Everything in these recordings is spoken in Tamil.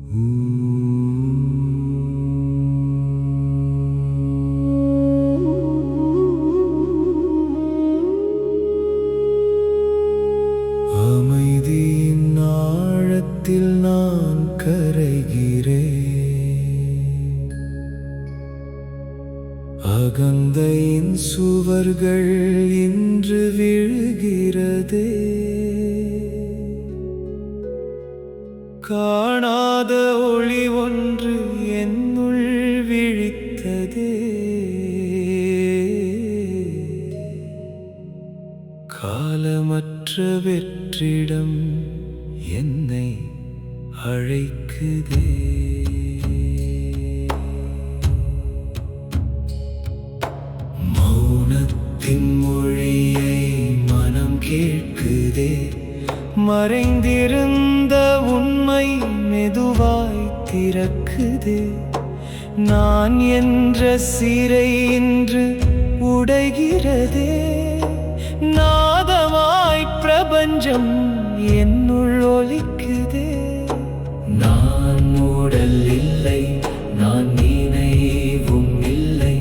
அமைதியின் ஆழத்தில் நான் கரைகிறேன். அகந்தையின் சுவர்கள் இன்று விழுகிறதே. காணாத ஒளி ஒன்று என்னுள் விழித்ததே. காலமற்ற வெற்றிடம் என்னை அழைக்குதே. மௌனத்தின் மொழியை மனம் கேட்குதே. மறைந்திருந்த உண்மை மெதுவாய் திறக்குதே. நான் என்ற சிறை இன்று உடைகிறதே. நாதமாய் பிரபஞ்சம் என்னுள் ஒலிக்குதே. நான் மூடல் இல்லை, நான் நினைவும் இல்லை,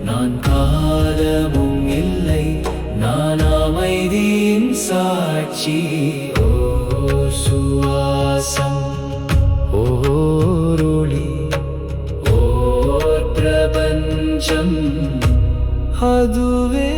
நான் காலமும் இல்லை, நான் அமைதியின் சாட்சி. ஓர் சுவாசம், ஓர் ஒளி, ஓர் பிரபஞ்சம், அதுவே